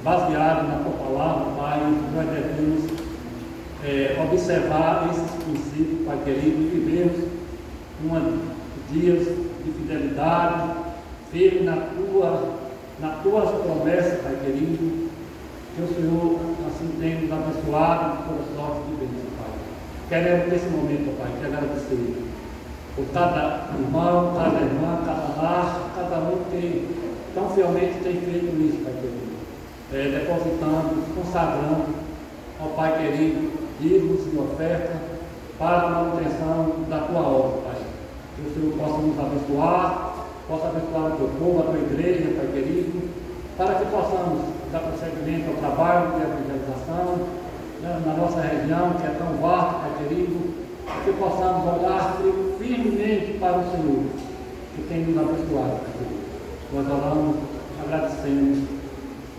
baseado na tua palavra, Pai, nós devemos observar esses princípios, Pai querido, e vivermos dias de fidelidade, firme nas tuas promessas, Pai querido, que o Senhor assim tem nos abençoado por toda sorte de bênção, Pai. Queremos nesse momento, Pai, te agradecer por cada irmão, cada irmã, cada lar, cada um que tão fielmente tem feito isso, Pai querido, depositando, consagrando ao Pai querido, dízimos e oferta para a manutenção da tua obra, Pai. Que o Senhor possa nos abençoar, possa abençoar o teu povo, a tua igreja, Pai querido, para que possamos dar prosseguimento ao trabalho de evangelização na nossa região, que é tão vasta, Pai querido, que possamos olhar firmemente para o Senhor, que tem nos abençoado, Pai querido. Nós oramos, agradecemos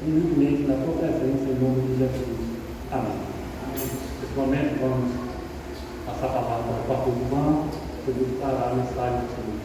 humildemente na tua presença, em nome de Jesus. Amém. Nesse momento vamos passar a palavra para o pastor Ivan, que nos dará a mensagem do Senhor.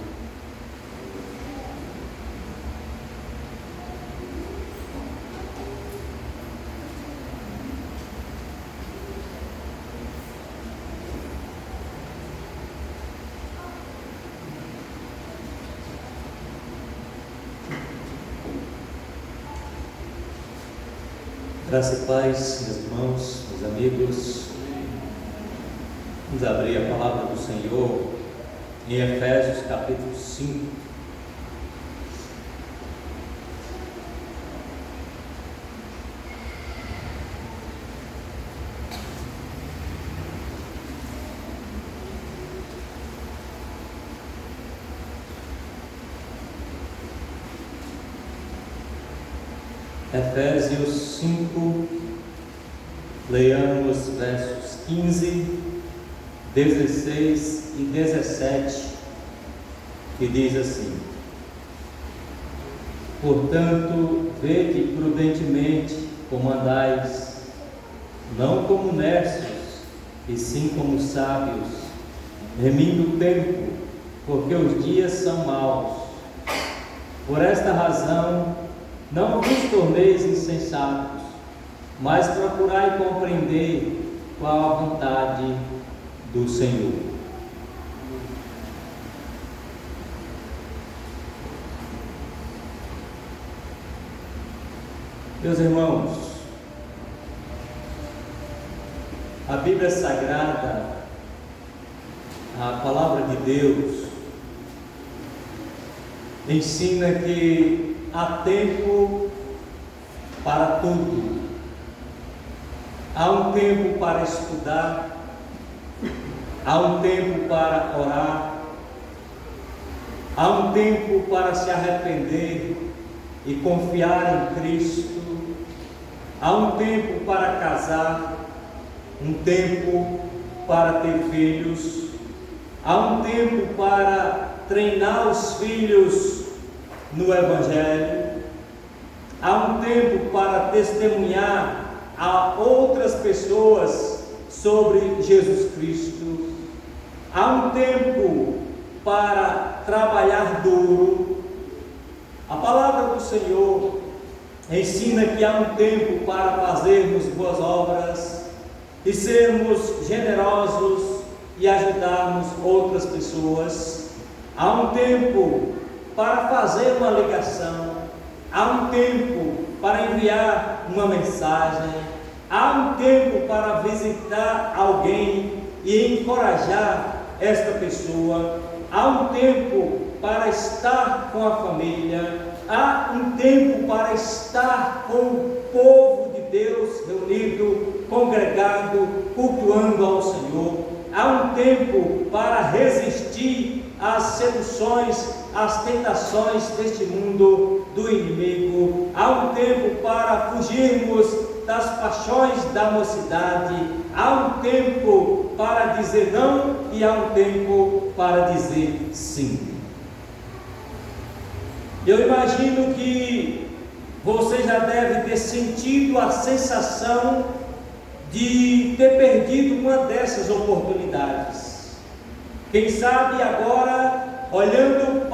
Graça e paz, meus irmãos, meus amigos. Vamos abrir a palavra do Senhor em Efésios capítulo 5. Efésios 5, leiamos versos 15, 16 e 17, que diz assim: Portanto, vede prudentemente como andais, não como necios, e sim como sábios, remindo o tempo, porque os dias são maus. Por esta razão, não vos torneis insensatos, mas procurai compreender qual a vontade do Senhor. Meus irmãos, a Bíblia Sagrada, a Palavra de Deus, ensina que há tempo para tudo. Há um tempo para estudar, há um tempo para orar, há um tempo para se arrepender e confiar em Cristo, há um tempo para casar, um tempo para ter filhos, há um tempo para treinar os filhos no Evangelho, há um tempo para testemunhar a outras pessoas sobre Jesus Cristo, há um tempo para trabalhar duro. A palavra do Senhor ensina que há um tempo para fazermos boas obras e sermos generosos e ajudarmos outras pessoas. Há um tempo para fazer uma ligação, há um tempo para enviar uma mensagem, há um tempo para visitar alguém e encorajar esta pessoa, há um tempo para estar com a família, há um tempo para estar com o povo de Deus reunido, congregado, cultuando ao Senhor, há um tempo para resistir às seduções, às tentações deste mundo do inimigo, há um tempo para fugirmos das paixões da mocidade, há um tempo para dizer não e há um tempo para dizer sim. Eu imagino que você já deve ter sentido a sensação de ter perdido uma dessas oportunidades. Quem sabe agora, olhando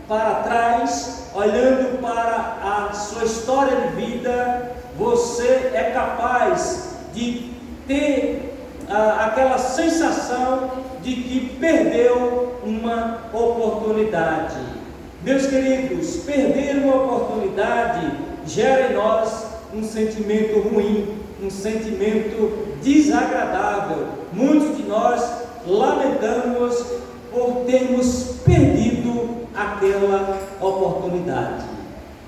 para trás, olhando para a sua história de vida, você é capaz de ter aquela sensação de que perdeu uma oportunidade. Meus queridos, perder uma oportunidade gera em nós um sentimento ruim, um sentimento desagradável. Muitos de nós lamentamos por termos perdido aquela oportunidade.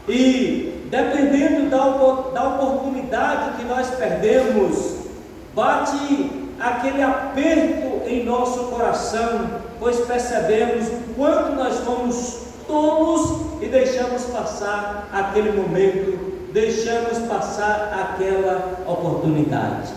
E dependendo da oportunidade que nós perdemos, bate aquele aperto em nosso coração, pois percebemos o quanto nós fomos tolos e deixamos passar aquele momento, deixamos passar aquela oportunidade.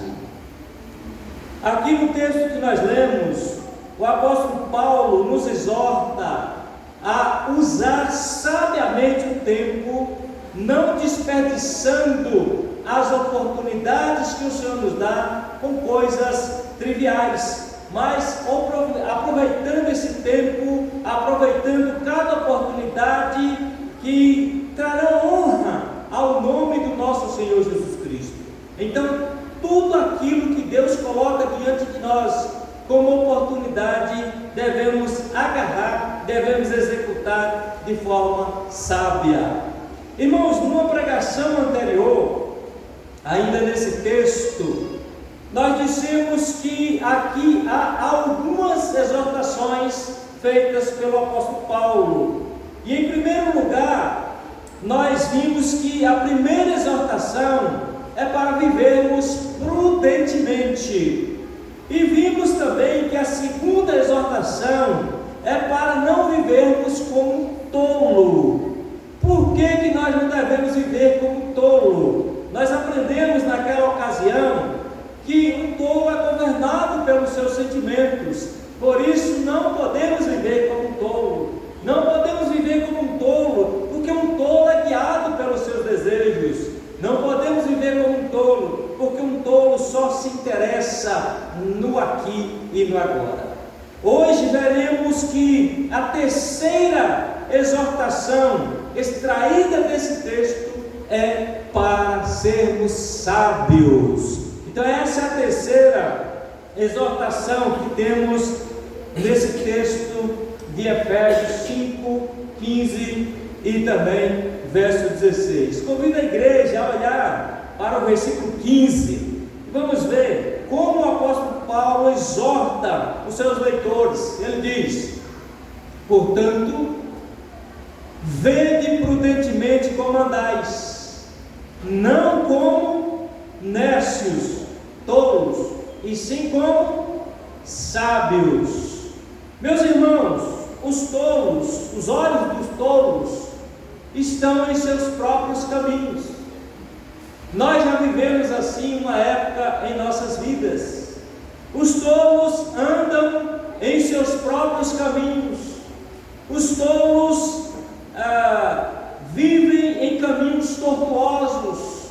Aqui no texto que nós lemos, o apóstolo Paulo nos exorta a usar sabiamente o tempo, não desperdiçando as oportunidades que o Senhor nos dá com coisas triviais, mas aproveitando esse tempo, aproveitando cada oportunidade que trará honra ao nome do nosso Senhor Jesus Cristo. Então, tudo aquilo que Deus coloca diante de nós como oportunidade, devemos agarrar, devemos executar de forma sábia. Irmãos, numa pregação anterior, ainda nesse texto, nós dissemos que aqui há algumas exortações feitas pelo apóstolo Paulo. E em primeiro lugar, nós vimos que a primeira exortação é para vivermos prudentemente. E vimos também que a segunda exortação é para não vivermos como tolo. Por que nós não devemos viver como tolo? Nós aprendemos naquela ocasião que o tolo é governado pelos seus sentimentos. Por isso não podemos viver como tolo. Não podemos viver como um tolo, porque um tolo é guiado pelos seus desejos. Não podemos viver como um tolo, porque um tolo só se interessa no aqui e no agora. Hoje veremos que a terceira exortação extraída desse texto é para sermos sábios. Então essa é a terceira exortação que temos nesse texto de Efésios 5, 15 e também verso 16. Convido a igreja a olhar para o versículo 15 e vamos ver como o apóstolo Paulo exorta os seus leitores. Ele diz: portanto, vede prudentemente como andais, não como nércios, tolos, e sim como sábios. Meus irmãos, os tolos, os olhos dos tolos estão em seus próprios caminhos. Nós já vivemos assim uma época em nossas vidas. Os tolos andam em seus próprios caminhos. Os tolos vivem em caminhos tortuosos.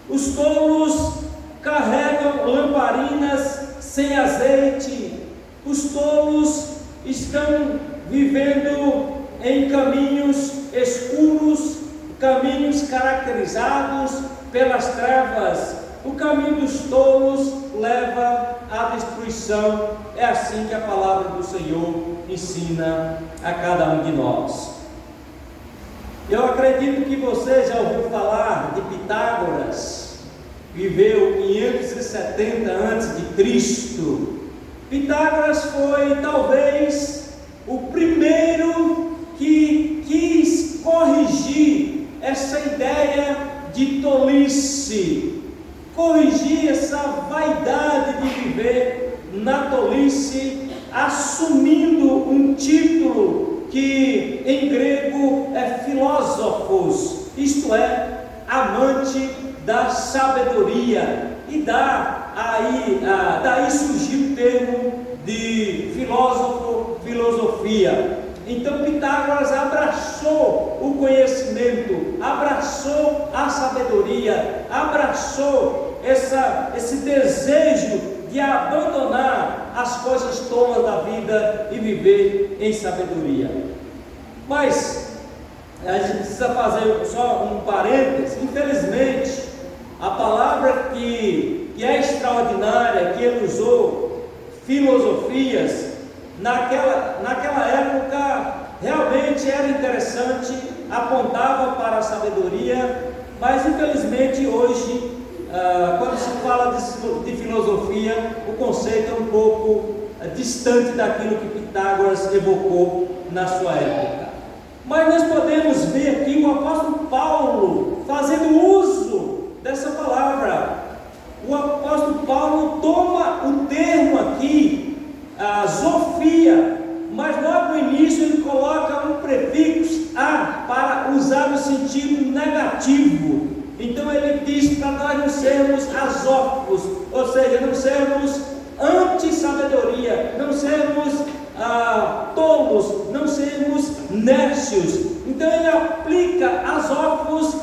Os tolos carregam lamparinas sem azeite. Os tolos estão vivendo em caminhos escuros, caminhos caracterizados pelas trevas. O caminho dos tolos leva à destruição. É assim que a palavra do Senhor ensina a cada um de nós. Eu acredito que você já ouviu falar de Pitágoras. Viveu 570 a.C. Pitágoras foi talvez o primeiro que quis corrigir essa ideia de tolice, corrigir essa vaidade de viver na tolice, assumindo um título que em grego é filósofos, isto é, amante da sabedoria, e daí surgiu o termo de filósofo, filosofia. Então Pitágoras abraçou o conhecimento, abraçou a sabedoria, abraçou esse desejo de abandonar as coisas tolas da vida e viver em sabedoria. Mas a gente precisa fazer só um parênteses. Infelizmente, a palavra que é extraordinária, que ele usou, filosofias, naquela época realmente era interessante, apontava para a sabedoria, mas infelizmente hoje, quando se fala de filosofia, o conceito é um pouco distante daquilo que Pitágoras evocou na sua época. Mas nós podemos ver aqui o apóstolo Paulo fazendo uso dessa palavra. O apóstolo Paulo toma o termo aqui, zofia, mas logo no início ele coloca um prefixo a para usar no sentido negativo. Então ele diz para nós não sermos azófos, ou seja, não sermos anti-sabedoria, não sermos tolos, não sermos nércios. Então ele aplica azófos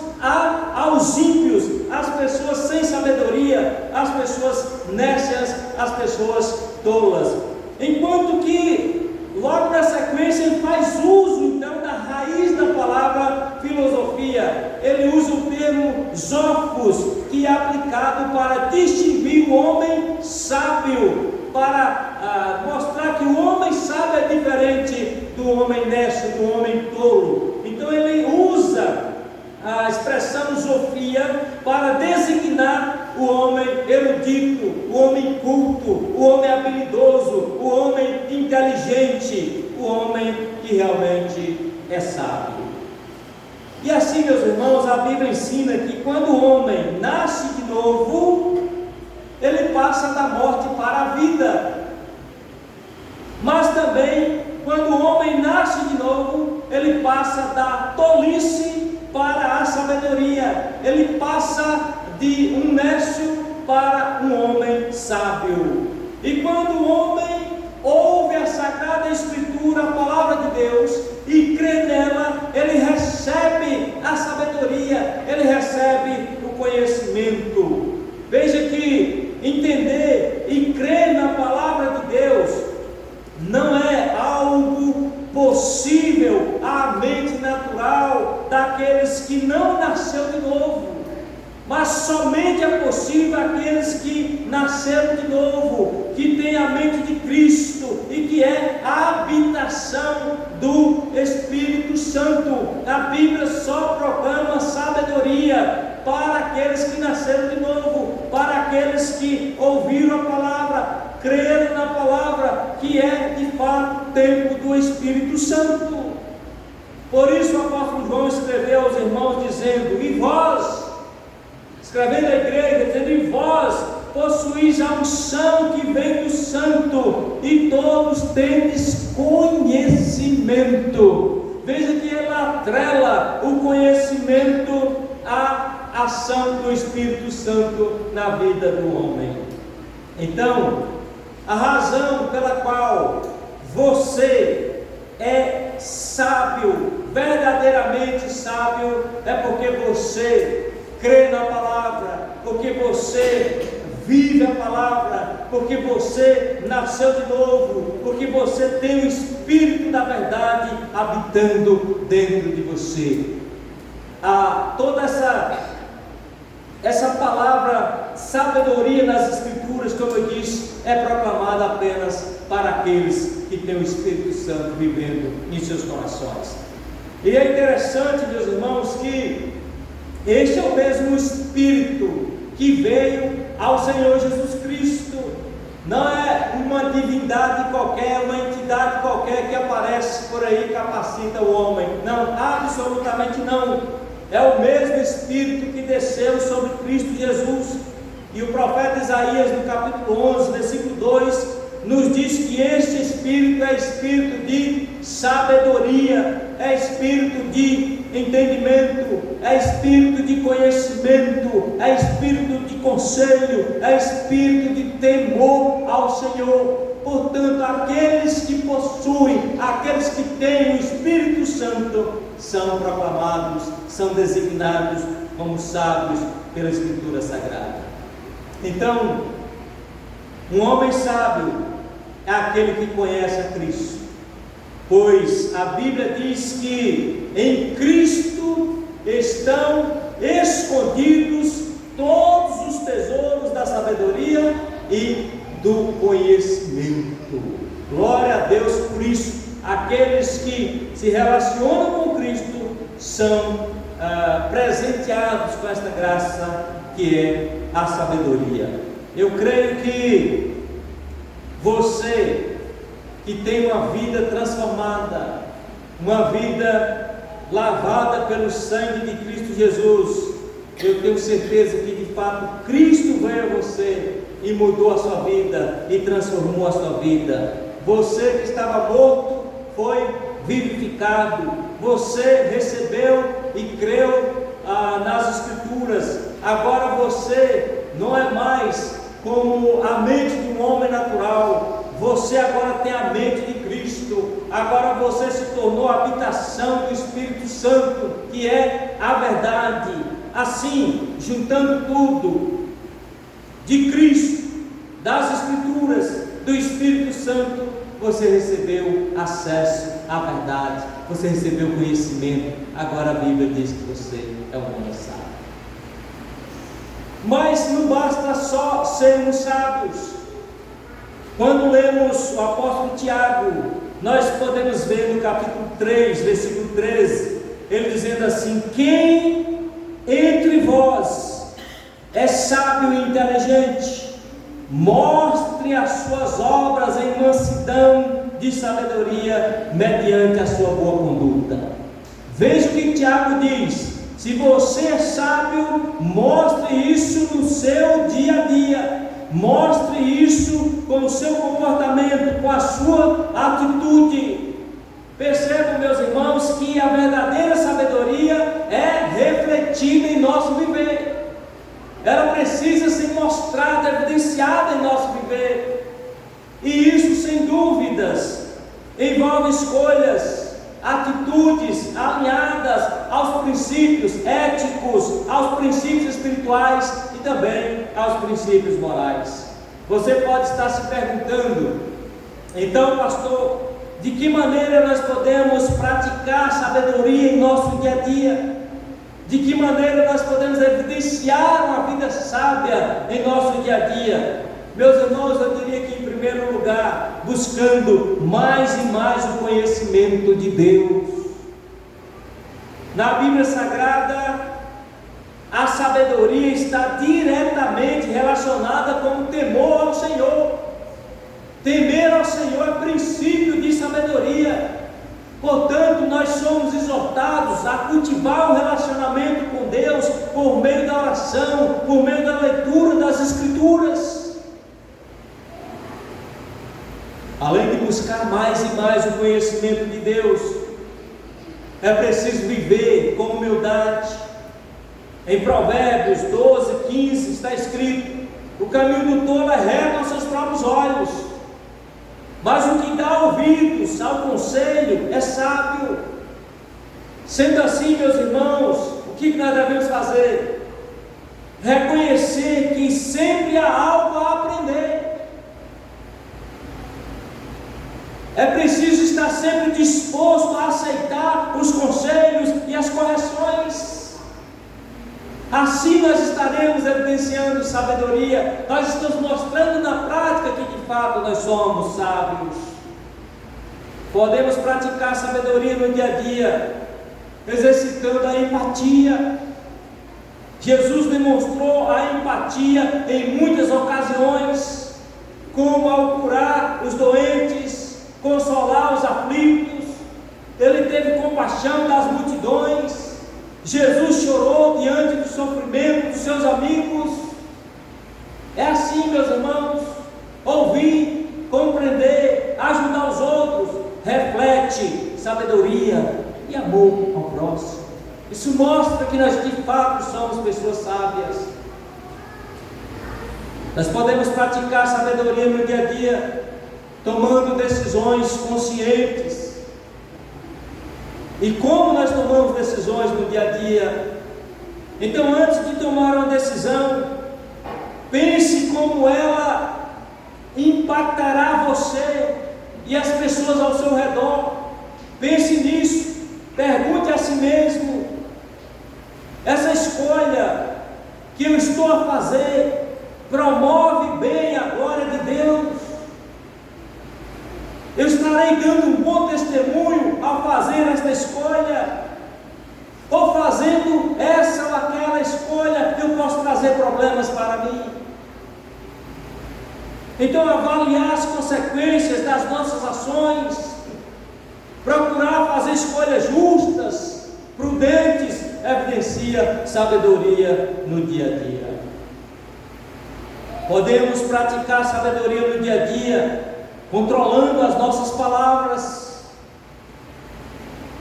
aos ímpios, às pessoas sem sabedoria, às pessoas nércias, às pessoas tolas. Enquanto que logo na sequência ele faz uso então da raiz da palavra filosofia. Ele usa o termo zófos, que é aplicado para distinguir o homem sábio, para mostrar que o homem sábio é diferente do homem nércio, do homem tolo. Então ele usa a expressão zofia para designar o homem erudito, o homem culto, o homem habilidoso, o homem inteligente, o homem que realmente é sábio. E assim, meus irmãos, a Bíblia ensina que quando o homem nasce de novo, ele passa da morte para a vida. Mas também, quando o homem nasce de novo, ele passa da tolice para a sabedoria. Ele passa de um nércio para um homem sábio. E quando o homem ouve a Sagrada Escritura, a palavra de Deus, e crê nela, ele recebe a sabedoria, ele recebe o conhecimento. Veja que entender e crer na palavra de Deus não é algo possível à mente natural daqueles que não nasceram de novo, mas somente é possível àqueles que nasceram de novo, que têm a mente de Cristo e que é a habitação do Espírito Santo. A Bíblia só proclama sabedoria para aqueles que nasceram de novo, para aqueles que ouviram a palavra, creram na palavra, que é de fato o templo do Espírito Santo. Por isso o apóstolo João escreveu aos irmãos dizendo: e vós, escrevendo à igreja, dizendo: e vós possuís a unção que vem do Santo, e todos tendes conhecimento. Veja que ela atrela o conhecimento à ação do Espírito Santo na vida do homem. Então, a razão pela qual você é sábio, verdadeiramente sábio, é porque você crê na palavra, porque você vive a palavra, porque você nasceu de novo, porque você tem o Espírito da verdade habitando dentro de você. Toda essa palavra sabedoria nas Escrituras, como eu disse, é proclamada apenas para aqueles que têm o Espírito Santo vivendo em seus corações. E é interessante, meus irmãos, que este é o mesmo Espírito que veio ao Senhor Jesus Cristo. Não é uma divindade qualquer, uma entidade qualquer que aparece por aí e capacita o homem. Não, absolutamente não. É o mesmo Espírito que desceu sobre Cristo Jesus. E o profeta Isaías, no capítulo 11, versículo 2, nos diz que este Espírito é Espírito de sabedoria, é Espírito de entendimento, é Espírito de conhecimento, é Espírito de conselho, é Espírito de temor ao Senhor. Portanto, aqueles que possuem, aqueles que têm o Espírito Santo, são proclamados, são designados como sábios pela Escritura Sagrada. Então, um homem sábio é aquele que conhece a Cristo. pois a Bíblia diz que em Cristo estão escondidos todos os tesouros da sabedoria e do conhecimento. Glória a Deus por isso. Aqueles que se relacionam com Cristo são presenteados com esta graça que é a sabedoria. Eu creio que você que tem uma vida transformada, uma vida lavada pelo sangue de Cristo Jesus, eu tenho certeza que de fato Cristo veio a você e mudou a sua vida e transformou a sua vida. Você que estava morto foi vivificado. Você recebeu e creu nas Escrituras. Agora você não é mais como a mente de um homem natural. Você agora tem a mente de Cristo. Agora você se tornou a habitação do Espírito Santo, que é a verdade. Assim, juntando tudo de Cristo, das Escrituras, do Espírito Santo, você recebeu acesso à verdade, você recebeu conhecimento. Agora a Bíblia diz que você é um homem sábio. Mas não basta só sermos sábios. Quando lemos o apóstolo Tiago, nós podemos ver no capítulo 3, versículo 13, ele dizendo assim: quem entre vós é sábio e inteligente, mostre as suas obras em mansidão de sabedoria, mediante a sua boa conduta. Veja o que Tiago diz: se você é sábio, mostre isso no seu dia a dia, mostre isso com o seu comportamento, com a sua atitude. Percebam, meus irmãos, que a verdadeira sabedoria é refletida em nosso viver. Ela precisa ser mostrada, evidenciada em nosso viver. E isso, sem dúvidas, envolve escolhas, atitudes alinhadas aos princípios éticos, aos princípios espirituais e também aos princípios morais. Você pode estar se perguntando: então, pastor, de que maneira nós podemos praticar sabedoria em nosso dia a dia? De que maneira nós podemos evidenciar uma vida sábia em nosso dia a dia? Meus irmãos, eu diria que em primeiro lugar, buscando mais e mais o conhecimento de Deus. Na Bíblia Sagrada, a sabedoria está diretamente relacionada com o temor ao Senhor. Temer ao Senhor é princípio de sabedoria. Portanto, nós somos exortados a cultivar o relacionamento com Deus por meio da oração, por meio da leitura das Escrituras. Além de buscar mais e mais o conhecimento de Deus, é preciso viver com humildade. Em Provérbios 12, 15 está escrito: o caminho do tolo é reto aos seus próprios olhos, mas o que dá ouvidos ao conselho é sábio. Sendo assim, meus irmãos, o que nós devemos fazer? Reconhecer que sempre há algo a aprender. É preciso estar sempre disposto a aceitar os conselhos e as correções. Assim nós estaremos evidenciando sabedoria. Nós estamos mostrando na prática que de fato nós somos sábios. Podemos praticar sabedoria no dia a dia, exercitando a empatia. Jesus demonstrou a empatia em muitas ocasiões, como ao curar os doentes, consolar os aflitos. Ele teve compaixão das multidões. Jesus chorou diante do sofrimento dos seus amigos. É assim, meus irmãos, ouvir, compreender, ajudar os outros, reflete sabedoria e amor ao próximo. Isso mostra que nós de fato somos pessoas sábias. Nós podemos praticar sabedoria no dia a dia, tomando decisões conscientes. E como nós tomamos decisões no dia a dia? Então, antes de tomar uma decisão, pense como ela impactará você e as pessoas ao seu redor. Pense nisso, pergunte a si mesmo: essa escolha que eu estou a fazer promove bem a glória de Deus? Eu estarei dando um bom testemunho ao fazer esta escolha? Ou fazendo essa ou aquela escolha, eu posso trazer problemas para mim? Então, avaliar as consequências das nossas ações, procurar fazer escolhas justas, prudentes, evidencia sabedoria no dia a dia. Podemos praticar sabedoria no dia a dia, controlando as nossas palavras.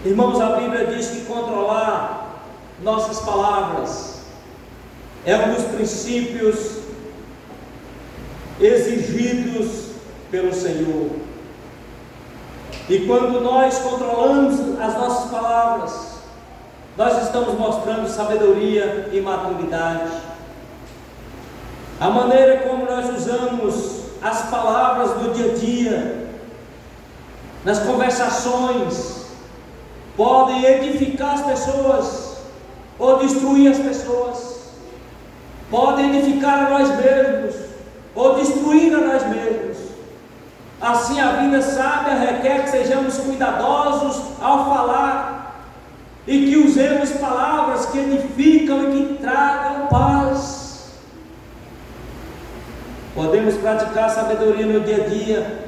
Irmãos, a Bíblia diz que controlar nossas palavras é um dos princípios exigidos pelo Senhor. E quando nós controlamos as nossas palavras, nós estamos mostrando sabedoria e maturidade. A maneira como nós usamos as palavras do dia a dia, nas conversações, podem edificar as pessoas ou destruir as pessoas, podem edificar a nós mesmos ou destruir a nós mesmos. Assim, a vida sábia requer que sejamos cuidadosos ao falar e que usemos palavras que edificam e que tragam paz. Podemos praticar sabedoria no dia a dia,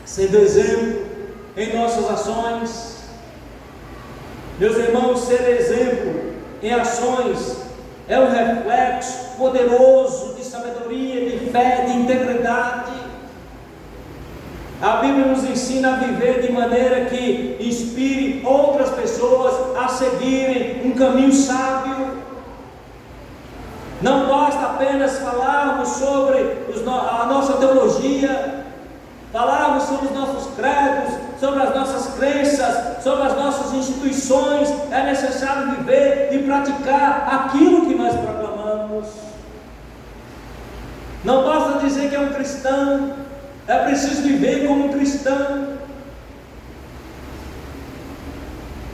sendo exemplo em nossas ações. Meus irmãos, ser exemplo em ações é um reflexo poderoso de sabedoria, de fé, de integridade. A Bíblia nos ensina a viver de maneira que inspire outras pessoas a seguirem um caminho sábio. Não basta apenas falarmos sobre a nossa teologia, falarmos sobre os nossos credos, sobre as nossas crenças, sobre as nossas instituições. É necessário viver e praticar aquilo que nós proclamamos. Não basta dizer que é um cristão, é preciso viver como um cristão.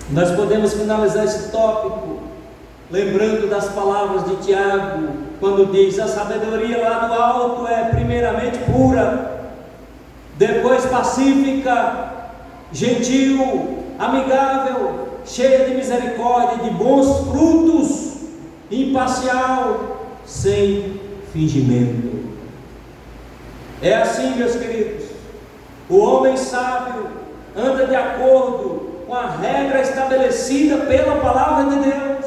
Nós podemos finalizar esse tópico lembrando das palavras de Tiago, quando diz: a sabedoria lá do alto é primeiramente pura, depois pacífica, gentil, amigável, cheia de misericórdia, de bons frutos, imparcial, sem fingimento. É assim, meus queridos, o homem sábio anda de acordo com a regra estabelecida pela palavra de Deus.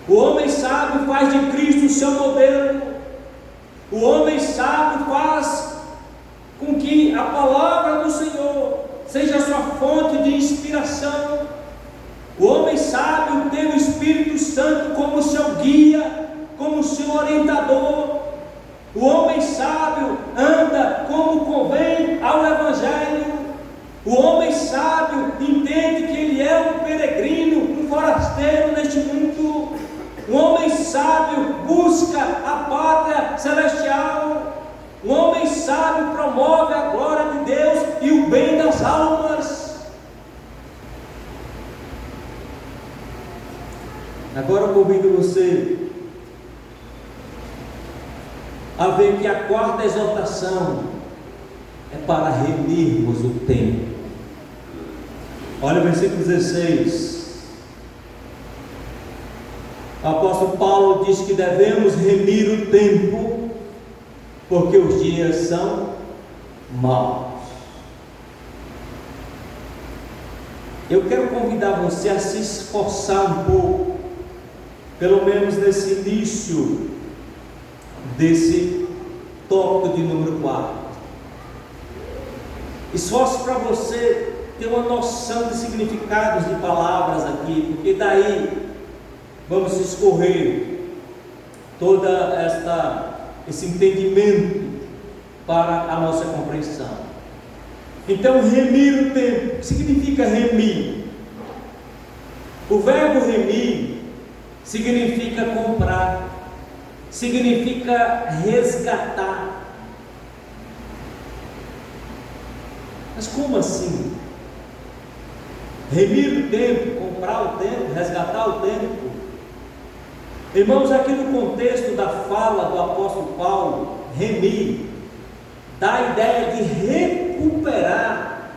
O homem sábio faz de Cristo o seu modelo. O homem sábio faz com que a palavra do Senhor seja a sua fonte de inspiração. O homem sábio tem o Espírito Santo como seu guia, como seu orientador. O homem sábio anda como convém ao Evangelho. O homem sábio entende que ele é um peregrino, um forasteiro neste mundo. O homem sábio busca a pátria celestial. O homem sábio promove a glória de Deus e o bem das almas. Agora eu convido você a ver que a quarta exortação é para remirmos o tempo. Olha o versículo 16. O apóstolo Paulo diz que devemos remir o tempo, porque os dias são maus. Eu quero convidar você a se esforçar um pouco, pelo menos nesse início desse tópico de número 4. Esforço para você ter uma noção de significados de palavras aqui, porque daí vamos escorrer toda esse entendimento para a nossa compreensão. Então, remir o tempo. O que significa remir? O verbo remir significa comprar, significa resgatar. Mas como assim? remir o tempo, comprar o tempo, resgatar o tempo. Irmãos, aqui no contexto da fala do apóstolo Paulo, remir, dá a ideia de recuperar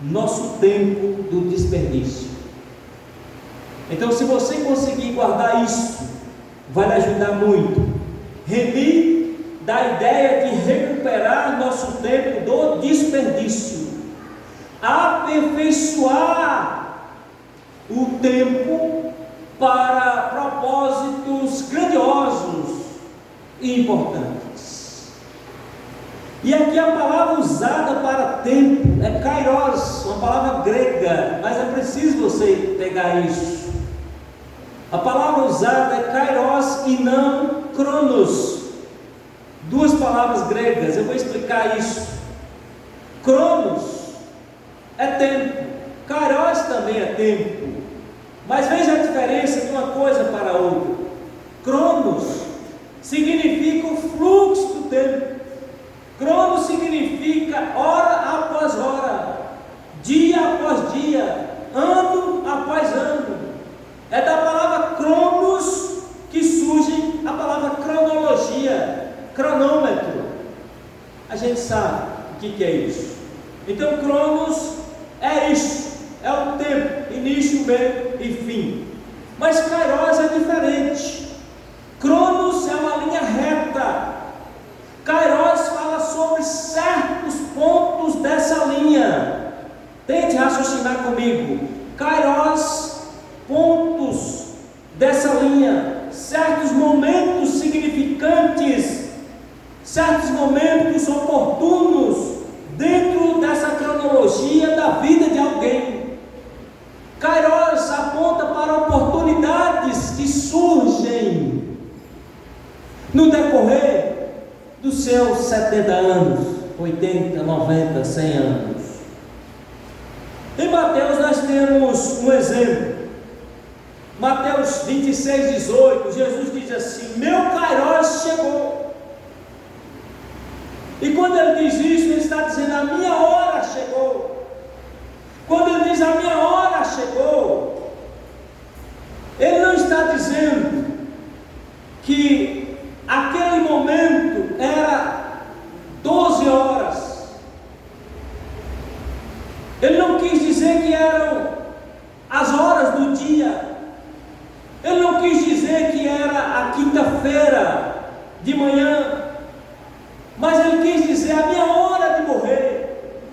nosso tempo do desperdício. Então, se você conseguir guardar isso, vai lhe ajudar muito. Remir dá a ideia de recuperar nosso tempo do desperdício, aperfeiçoar o tempo para propósitos grandiosos e importantes. E aqui a palavra usada para tempo é kairos, uma palavra grega, mas é preciso você pegar isso. A palavra usada é kairos e não cronos. Duas palavras gregas, eu vou explicar isso. Cronos é tempo, kairos também é tempo. Mas veja a diferença de uma coisa para a outra. Cronos significa o fluxo do tempo. Cronos significa hora após hora, dia após dia, ano após ano. É da palavra cronos que surge a palavra cronologia, cronômetro. A gente sabe o que é isso. Então, cronos é isso, é o tempo, início, meio e fim. Mas kairos é diferente. Cronos é uma linha reta. Kairos fala sobre certos pontos dessa linha. Tente raciocinar comigo. Kairos, pontos dessa linha, certos momentos significantes, certos momentos oportunos dentro dessa cronologia da vida de alguém. Kairos aponta para oportunidades que surgem no decorrer dos seus 70 anos, 80, 90, 100 anos. Em Mateus nós temos um exemplo. Mateus 26, 18, Jesus diz assim: meu kairos chegou. E quando ele diz isso, ele está dizendo: a minha hora chegou. Quando ele diz a minha hora chegou, ele não está dizendo que aquele momento era 12 horas. Ele não quis dizer que eram as horas do dia. Ele não quis dizer que era a quinta-feira de manhã. Mas ele quis dizer a minha hora de morrer,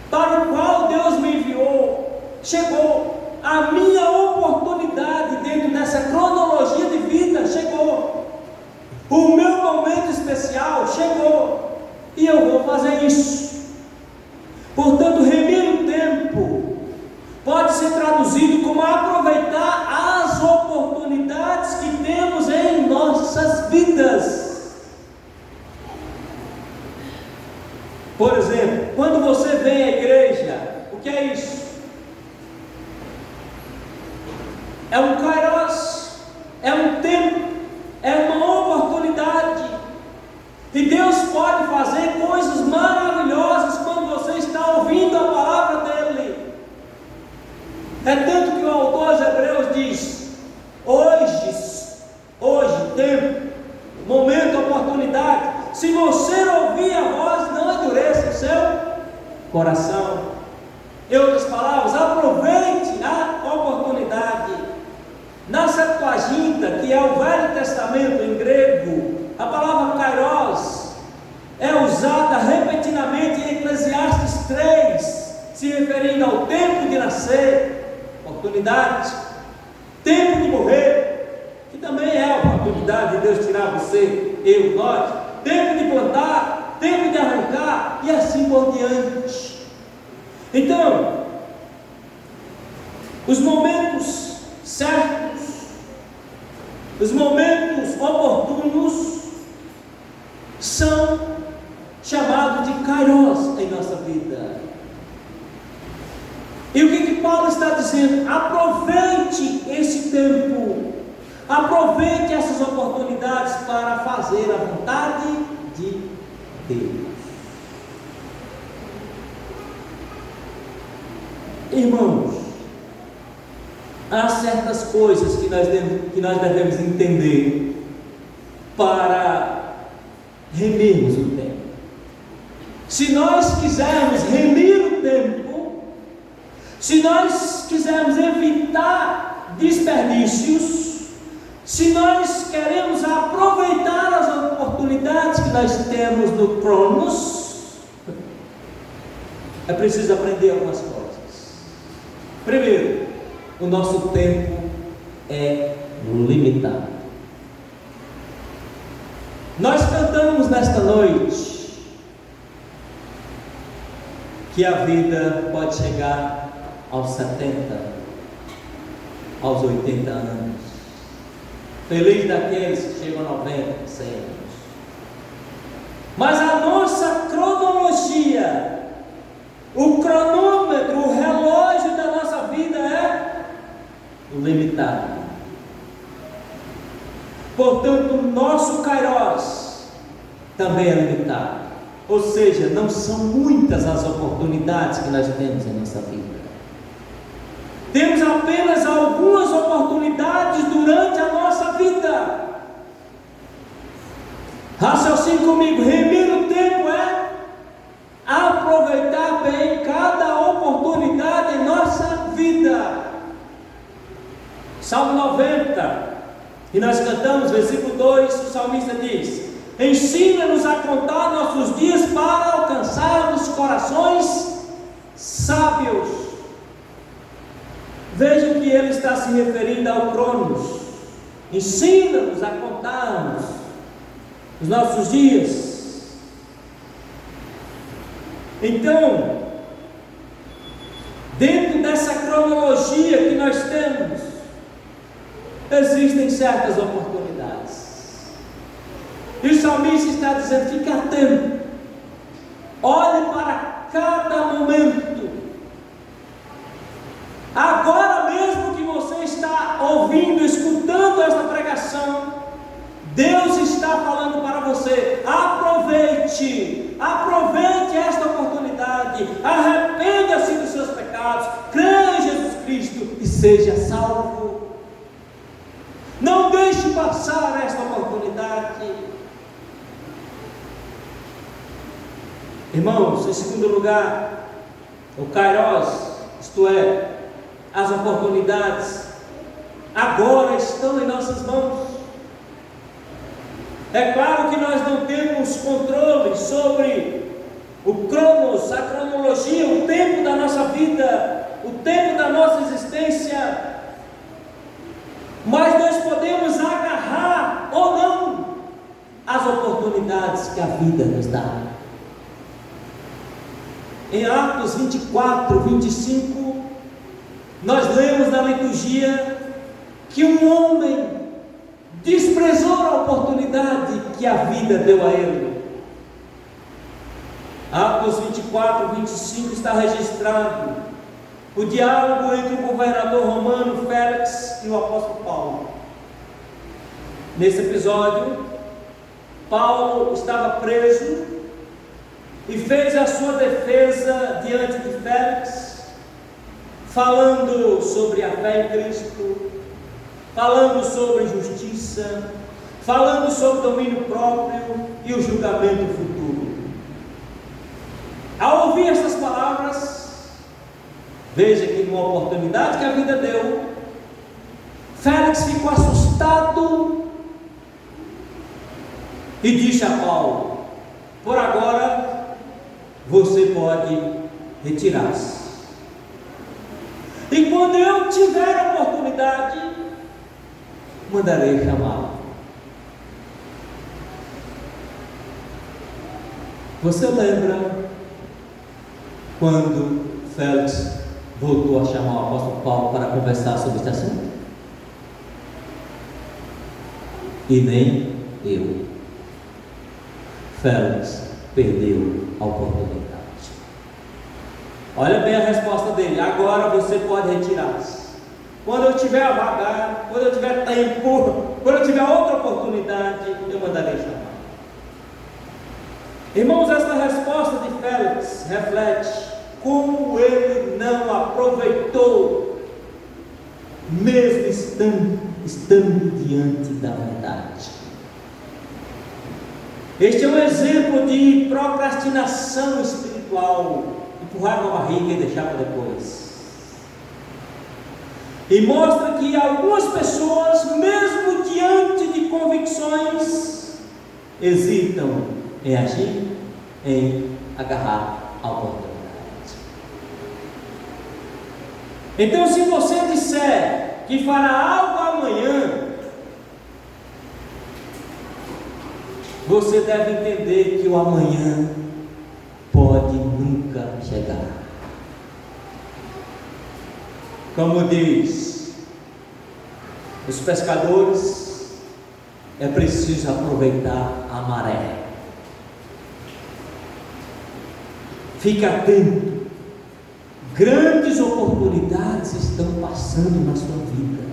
para o qual Deus me enviou, chegou. A minha oportunidade dentro dessa cronologia de vida chegou. O meu momento especial chegou. E eu vou fazer isso. Portanto, remir o tempo pode ser traduzido como aproveitar as oportunidades que temos em nossas vidas. Por exemplo, quando você vem à igreja, o que é isso? É um kairos, é um tempo, é uma oportunidade. E Deus pode fazer coisas maravilhosas quando você está ouvindo a palavra dEle. É tanto que o autor aos Hebreus diz: hoje, tempo, momento, oportunidade. Se você ouvir a voz, não endureça o seu coração. Em outras palavras, aproveite a oportunidade. Na Septuaginta, que é o Velho Testamento em grego, a palavra kairos é usada repetidamente em Eclesiastes 3, se referindo ao tempo de nascer, oportunidade, tempo de morrer, que também é a oportunidade de Deus tirar você, eu, nós, tempo de plantar, tempo de arrancar e assim por diante. Então, os momentos certos, os momentos oportunos são chamados de kairos em nossa vida. E o que Paulo está dizendo? Aproveite esse tempo, aproveite essas oportunidades para fazer a vontade de Deus. Irmãos, há certas coisas que nós devemos entender para remirmos o tempo. Se nós quisermos remir o tempo, se nós quisermos evitar desperdícios, se nós queremos aproveitar as oportunidades que nós temos no Cronos, é preciso aprender algumas coisas. Primeiro, o nosso tempo é limitado. Nós cantamos nesta noite que a vida pode chegar aos 70, aos 80 anos. Feliz daqueles que chegam a 90, 100 anos. Mas a nossa cronologia, o cronômetro, o relógio da nossa vida é limitado. Portanto, o nosso Kairos também é limitado. Ou seja, não são muitas as oportunidades que nós temos em nossa vida. Temos apenas algumas oportunidades durante a nossa vida. Raciocine comigo, remir o tempo é aproveitar bem cada oportunidade em nossa vida. Salmo 90, e nós cantamos, versículo 2, o salmista diz: ensina-nos a contar nossos dias para alcançarmos corações sábios. Veja que ele está se referindo ao Cronos. Ensina-nos a contarmos os nossos dias. Então, dentro dessa cronologia que nós temos, existem certas oportunidades. E o salmista está dizendo: fique atento, olhe para cada momento. Agora mesmo que você está ouvindo, escutando esta pregação, Deus está falando para você: aproveite esta oportunidade, arrependa-se dos seus pecados, creia em Jesus Cristo e seja salvo. Não deixe passar esta oportunidade. Irmãos, em segundo lugar, o Kairos, isto é, as oportunidades agora estão em nossas mãos. É claro que nós não temos controle sobre o Cronos, a cronologia, o tempo da nossa vida, o tempo da nossa existência, mas nós podemos agarrar ou não as oportunidades que a vida nos dá. Em Atos 24, 25, nós lemos na liturgia que um homem desprezou a oportunidade que a vida deu a ele. Atos 24, 25 está registrado o diálogo entre o governador romano Félix e o apóstolo Paulo. Nesse episódio, Paulo estava preso e fez a sua defesa diante de Félix, falando sobre a fé em Cristo, falando sobre justiça, falando sobre domínio próprio e o julgamento futuro. Ao ouvir essas palavras, veja que numa oportunidade que a vida deu, Félix ficou assustado e disse a Paulo: por agora você pode retirar-se, e quando eu tiver a oportunidade, mandarei chamá-lo. Você lembra quando Félix voltou a chamar o apóstolo Paulo para conversar sobre este assunto? E nem eu. Félix perdeu a oportunidade. Olha bem a resposta dele: agora você pode retirar-se. Quando eu tiver a vagar, quando eu tiver tempo, quando eu tiver outra oportunidade, eu mandarei chamar. Irmãos, essa resposta de Félix reflete como ele não aproveitou mesmo estando diante da verdade. Este é um exemplo de procrastinação espiritual, empurrar com a barriga e deixar para depois. E mostra que algumas pessoas, mesmo diante de convicções, hesitam em agir, em agarrar a oportunidade. Então, se você disser que fará algo amanhã, você deve entender que o amanhã pode nunca chegar. Como diz os pescadores, é preciso aproveitar a maré. Fique atento. Grandes oportunidades estão passando na sua vida.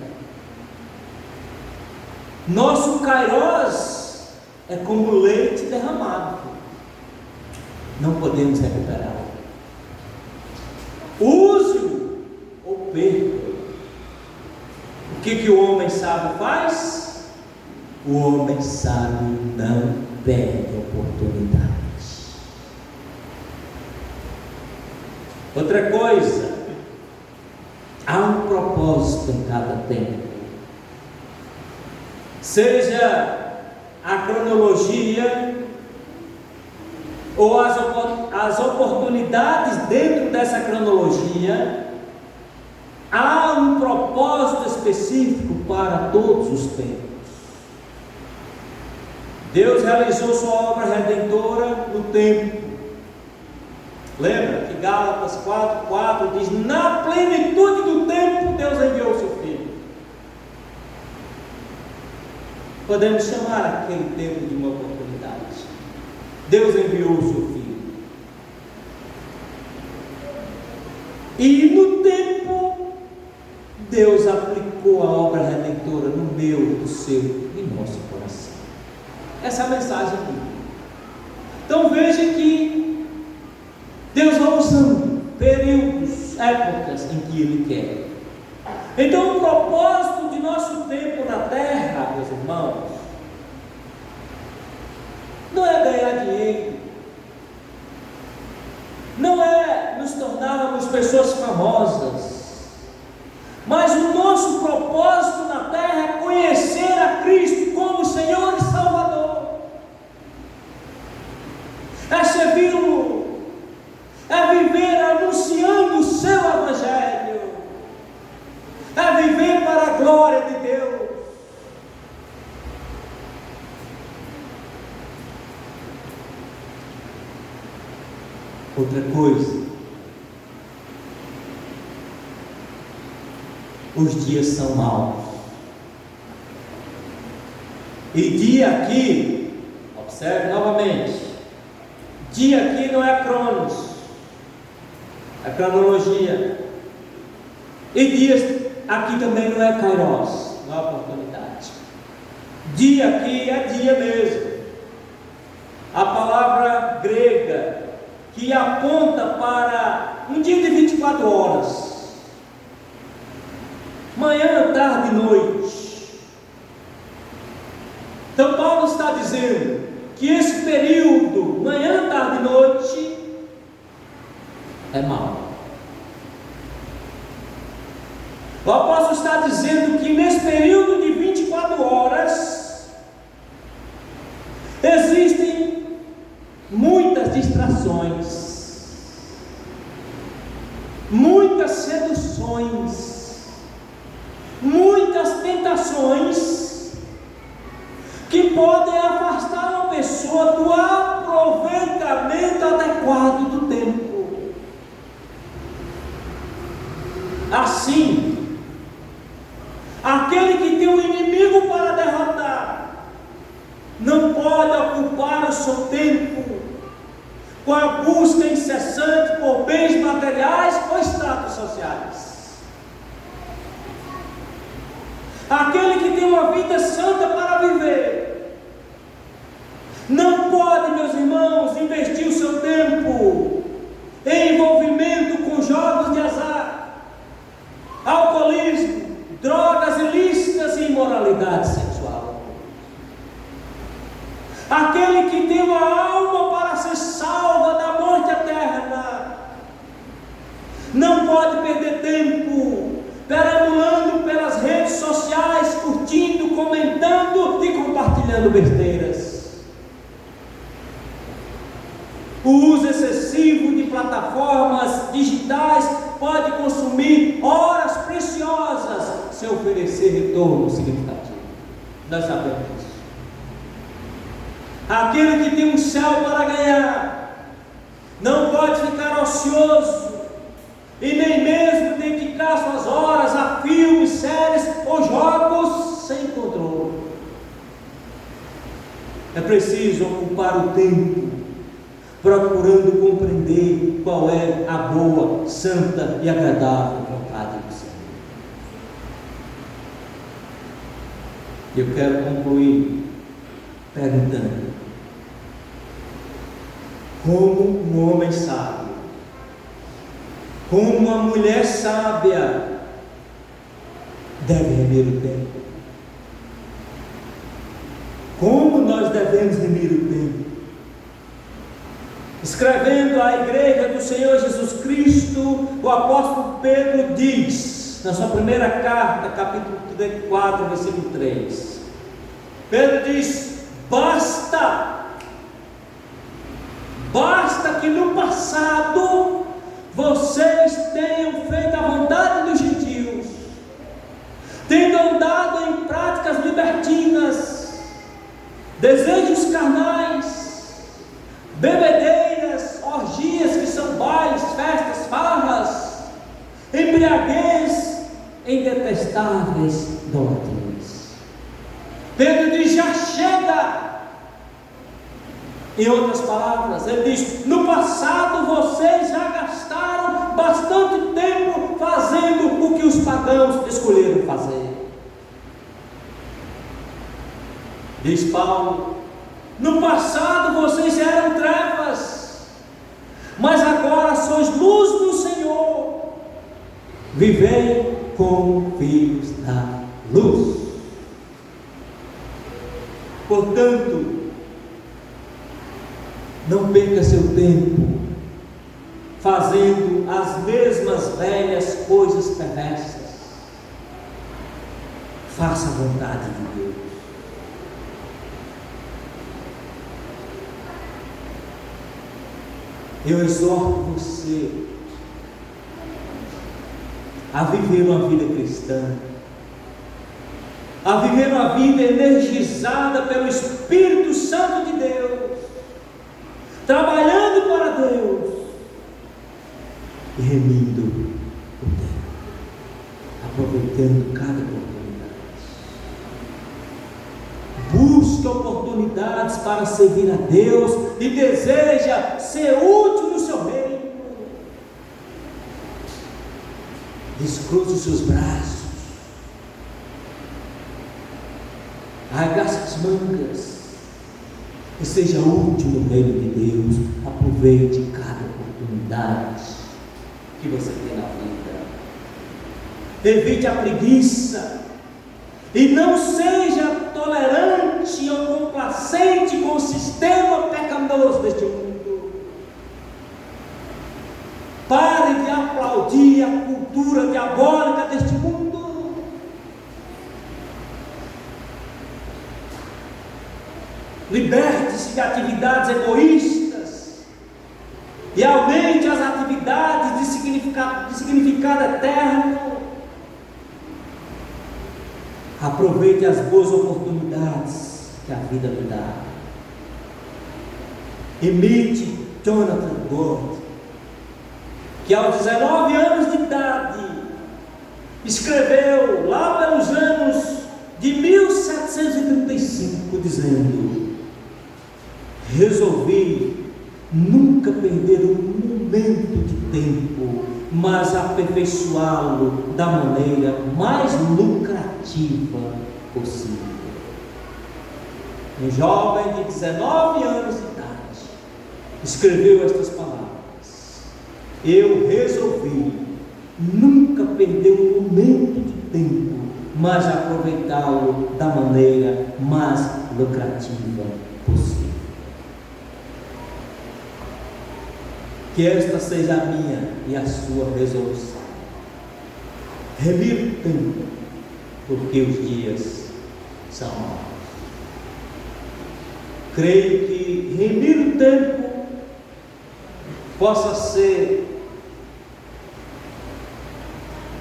Nosso kairós é como leite derramado. Não podemos recuperá-lo. Use-o ou perca. O que o homem sábio faz? O homem sábio não perde oportunidade. Outra coisa, há um propósito em cada tempo. Seja a cronologia ou as oportunidades dentro dessa cronologia, há um propósito específico para todos os tempos. Deus realizou sua obra redentora no tempo. Lembra que Gálatas 4:4 diz: na plenitude do tempo Deus enviou o seu Filho. Podemos chamar aquele tempo de uma oportunidade. Deus enviou o seu Filho. E no tempo, Deus aplicou a obra redentora no meu, no seu e nosso coração. Essa é a mensagem aqui. Então veja que Deus vai usando períodos, épocas em que Ele quer. Então o propósito de nosso tempo na terra, meus irmãos, não é ganhar dinheiro, não é nos tornarmos pessoas famosas, mas o nosso propósito na terra é conhecer a Cristo como Senhor e Salvador, é servi-lo, é viver anunciando o seu Evangelho, é viver para a glória de Deus. Outra coisa, os dias são maus, e dia aqui, observe novamente, dia aqui não é cronos, é cronologia, e dias aqui também não é kairos, não é oportunidade. Dia aqui é dia mesmo. A palavra grega que aponta para um dia de 24 horas, manhã, tarde e noite. Então Paulo está dizendo que esse período, manhã, tarde e noite, é mau. O apóstolo está dizendo que nesse período de 24 horas existem muitas distrações, muitas seduções, muitas tentações que podem afastar uma pessoa do aproveitamento adequado do tempo. Assim, aquele que tem um inimigo para derrotar não pode ocupar o seu tempo com a busca incessante por bens materiais ou status sociais. Aquele que tem uma vida santa para viver não pode, meus irmãos, investir o seu tempo em envolvimento com jogos de azar, alcoolismo, drogas, aquele que deu a alma para ser salva da morte eterna, não pode perder tempo perambulando pelas redes sociais, curtindo, comentando e compartilhando besteiras. O uso excessivo de plataformas digitais pode consumir horas preciosas sem oferecer retorno significativo. Nós sabemos disso. Aquele que tem um céu para ganhar não pode ficar ocioso e nem mesmo dedicar suas horas a filmes, séries ou jogos sem controle. É preciso ocupar o tempo procurando compreender qual é a boa, santa e agradável vontade do Senhor. Eu quero concluir perguntando: como um homem sábio, como uma mulher sábia deve remir o tempo? Como nós devemos remir o tempo? Escrevendo à igreja do Senhor Jesus Cristo, o apóstolo Pedro diz, na sua primeira carta, capítulo 4, versículo 3, Pedro diz: basta que no passado vocês tenham feito a vontade dos gentios, tendo andado em práticas libertinas, desejos carnais, bebedeiras, orgias, que são bailes, festas, farras, embriaguez, em detestáveis doutrinas. Pedro diz: já chega. Em outras palavras, ele diz: no passado vocês já gastaram bastante tempo fazendo o que os pagãos escolheram fazer. Diz Paulo: no passado vocês eram trevas, mas agora sois luz do Senhor. Vivei como filhos da luz. Portanto, não perca seu tempo fazendo as mesmas velhas coisas perversas. Faça a vontade de Deus. Eu exorto você a viver uma vida cristã, a viver uma vida energizada pelo Espírito Santo de Deus, trabalhando para Deus e remindo o tempo, aproveitando cada oportunidade. Busca oportunidades para servir a Deus e deseja ser útil no seu reino. Descruze os seus braços, arregace as mangas e seja útil no reino de Deus. Aproveite cada oportunidade que você tem na vida. Evite a preguiça e não seja tolerante ou complacente com o sistema pecaminoso deste mundo. Pare de aplaudir a cultura diabólica deste mundo. Liberte-se de atividades egoístas e aumente as atividades de significado eterno. Aproveite as boas oportunidades que a vida lhe dá. Imite Jonathan Gold, que aos 19 anos de idade escreveu lá pelos anos de 1735, dizendo: resolvi nunca perder um momento de tempo, mas aperfeiçoá-lo da maneira mais lucrativa possível. Um jovem de 19 anos de idade escreveu estas palavras: eu resolvi nunca perder um momento de tempo, mas aproveitá-lo da maneira mais lucrativa possível. Que esta seja a minha e a sua resolução. Remir o tempo, porque os dias são maus. Creio que remir o tempo possa ser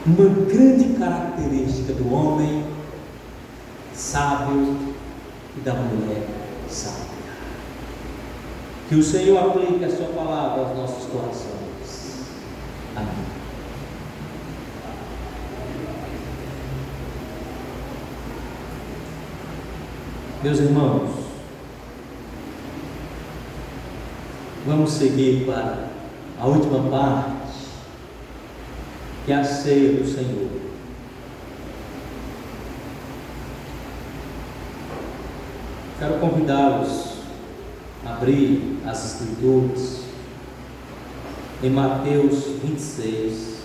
uma grande característica do homem sábio e da mulher sábia. Que o Senhor aplique a sua palavra aos nossos corações. Amém. Meus irmãos, vamos seguir para a última parte, que é a ceia do Senhor. Quero convidá-los a abrir as Escrituras em Mateus 26.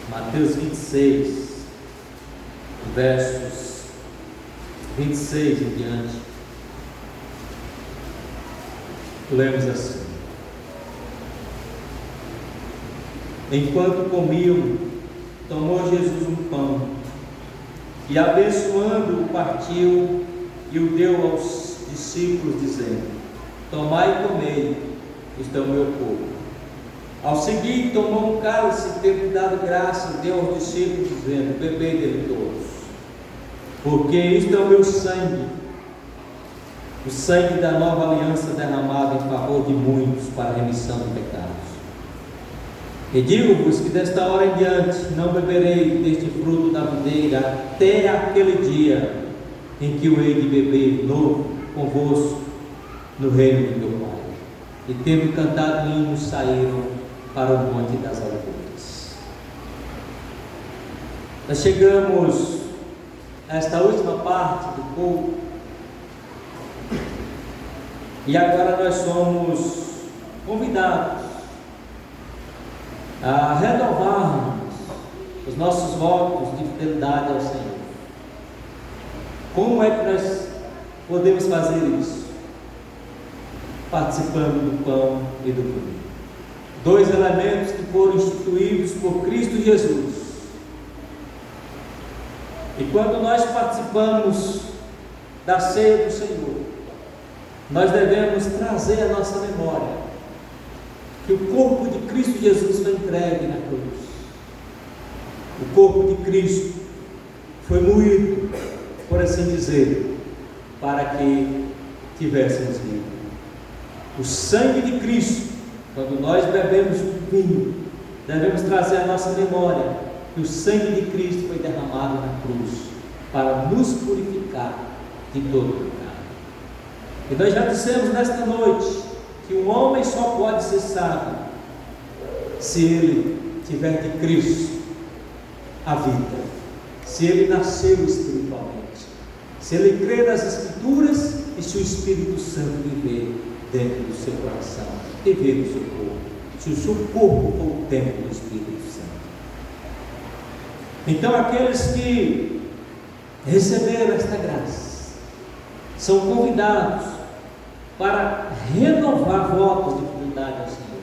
Mateus 26, versos 26 em diante, lemos assim: Enquanto comiam, tomou Jesus um pão e, abençoando-o, partiu e o deu aos discípulos, dizendo: Tomai e comei, isto é o meu corpo. Ao seguir, tomou um cálice, tendo dado graça, deu aos discípulos, dizendo: Bebei dele todos, porque isto é o meu sangue, o sangue da nova aliança derramado em favor de muitos para a remissão de pecados. E digo-vos que desta hora em diante não beberei deste fruto da videira até aquele dia em que o hei de beber novo convosco no reino de meu Pai. E tendo cantado hinos, saíram para o Monte das Oliveiras. Nós chegamos a esta última parte do culto e agora nós somos convidados a renovarmos os nossos votos de fidelidade ao Senhor. Como é que nós podemos fazer isso? Participando do pão e do vinho. Dois elementos que foram instituídos por Cristo Jesus. E quando nós participamos da ceia do Senhor, nós devemos trazer à nossa memória que o corpo de Cristo Jesus foi entregue na cruz. O corpo de Cristo foi moído, por assim dizer, para que tivéssemos vida. O sangue de Cristo, quando nós bebemos vinho, devemos trazer à nossa memória que o sangue de Cristo foi derramado na cruz para nos purificar de todo pecado. E nós já dissemos nesta noite que um homem só pode ser sábio se ele tiver de Cristo a vida, se ele nasceu espiritualmente, se ele crê nas Escrituras e se o Espírito Santo viver dentro do seu coração, viver no seu corpo, se o seu corpo for o templo do Espírito Santo. Então aqueles que receberam esta graça são convidados para renovar votos de fidelidade ao Senhor,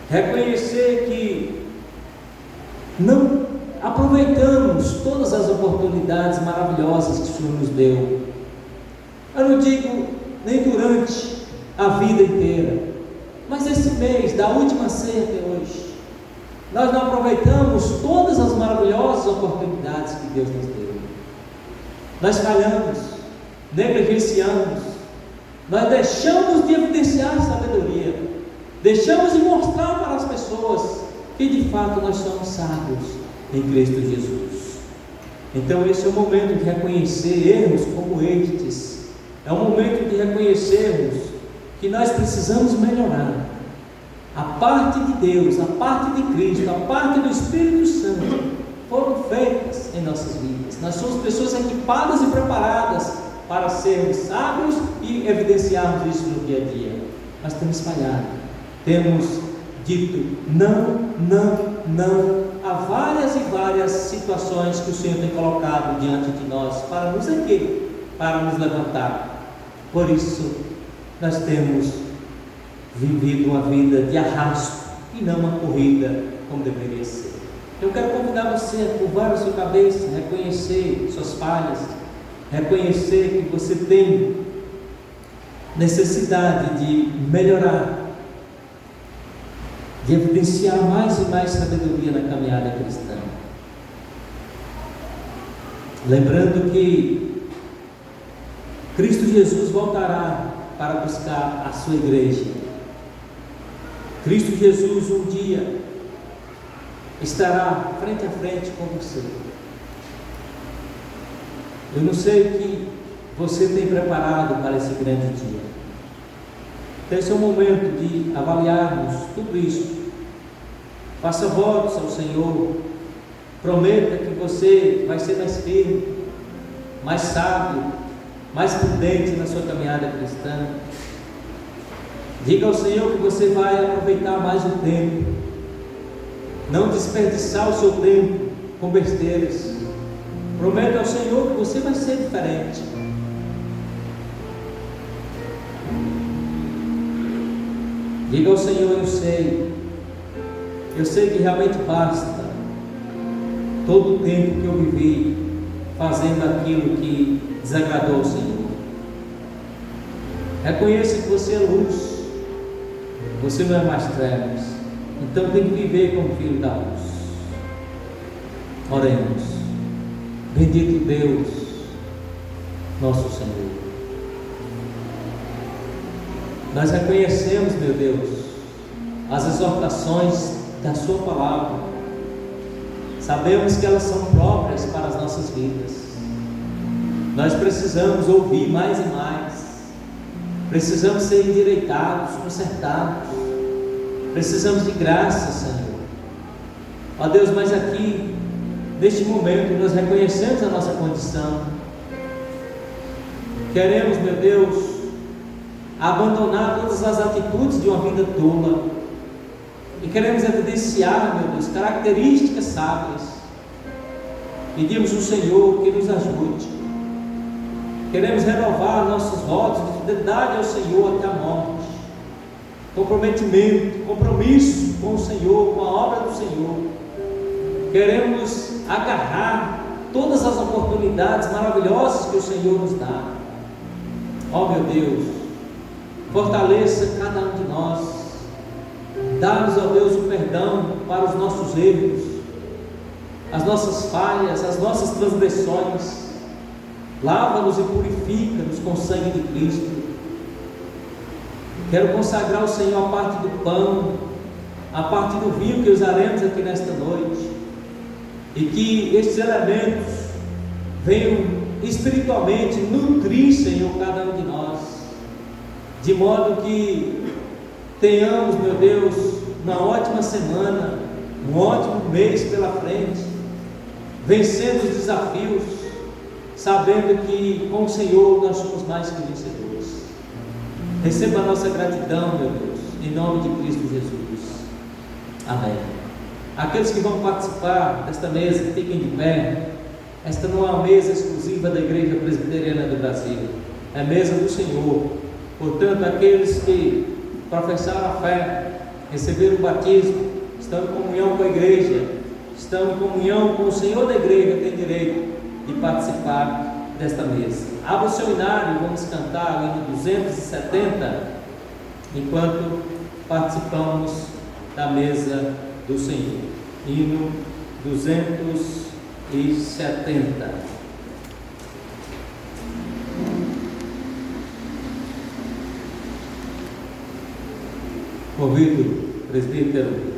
reconhecer que não aproveitamos todas as oportunidades maravilhosas que o Senhor nos deu. Eu não digo nem durante a vida inteira, mas esse mês, da última ceia até hoje, nós não aproveitamos todas as maravilhosas oportunidades que Deus nos deu. Nós falhamos, negligenciamos, nós deixamos de evidenciar sabedoria, deixamos de mostrar para as pessoas que de fato nós somos sábios em Cristo Jesus. Então esse é o momento de reconhecer erros como estes, é o momento de reconhecermos que nós precisamos melhorar. A parte de Deus, a parte de Cristo, a parte do Espírito Santo foram feitas em nossas vidas. Nós somos pessoas equipadas e preparadas para sermos sábios e evidenciarmos isso no dia a dia. mas temos falhado. Temos dito não, não, não a várias e várias situações que o Senhor tem colocado diante de nós para nos erguer, para nos levantar. Por isso, nós temos vivido uma vida de arrasto e não uma corrida como deveria ser. Eu quero convidar você a curvar a sua cabeça, reconhecer suas falhas, reconhecer que você tem necessidade de melhorar, de evidenciar mais e mais sabedoria na caminhada cristã. Lembrando que Cristo Jesus voltará para buscar a sua igreja. Cristo Jesus um dia estará frente a frente com você. Eu não sei o que você tem preparado para esse grande dia. Esse é o momento de avaliarmos tudo isso. Faça votos ao Senhor. Prometa que você vai ser mais firme, mais sábio, mais prudente na sua caminhada cristã. Diga ao Senhor que você vai aproveitar mais o tempo, não desperdiçar o seu tempo com besteiras. Prometa ao Senhor que você vai ser diferente. Diga ao Senhor: eu sei que realmente basta todo o tempo que eu vivi fazendo aquilo que desagradou ao Senhor. Reconheça que você é luz, você não é mais trevas, então tem que viver como filho da luz. Oremos. Bendito Deus, nosso Senhor, nós reconhecemos, meu Deus, as exortações da sua palavra. Sabemos que elas são próprias para as nossas vidas. Nós precisamos ouvir mais e mais. Precisamos ser endireitados, consertados. Precisamos de graça, Senhor. Ó Deus, mas aqui, neste momento, nós reconhecemos a nossa condição. Queremos, meu Deus, abandonar todas as atitudes de uma vida tola. E queremos evidenciar, meu Deus, características sábias. Pedimos ao Senhor que nos ajude. Queremos renovar nossos votos de fidelidade ao Senhor até a morte. Comprometimento, compromisso com o Senhor, com a obra do Senhor. Queremos agarrar todas as oportunidades maravilhosas que o Senhor nos dá. Ó meu Deus, fortaleça cada um de nós. Dá-nos, ó Deus, o perdão para os nossos erros, as nossas falhas, as nossas transgressões. Lava-nos e purifica-nos com o sangue de Cristo. Quero consagrar ao Senhor a parte do pão, a parte do vinho que usaremos aqui nesta noite, e que estes elementos venham espiritualmente nutrir, Senhor, cada um de nós, de modo que tenhamos, meu Deus, uma ótima semana, um ótimo mês pela frente, vencendo os desafios, sabendo que com o Senhor nós somos mais que vencedores. Receba a nossa gratidão, meu Deus, em nome de Cristo Jesus. Amém. Aqueles que vão participar desta mesa, fiquem de pé. Esta não é uma mesa exclusiva da Igreja Presbiteriana do Brasil, é a mesa do Senhor. Portanto, aqueles que professaram a fé, receberam o batismo, estão em comunhão com a igreja, estão em comunhão com o Senhor da igreja, têm direito de participar desta mesa. Abra o seu hinário, vamos cantar o hino 270, enquanto participamos da mesa do Senhor. Hino 270. Convido o presbítero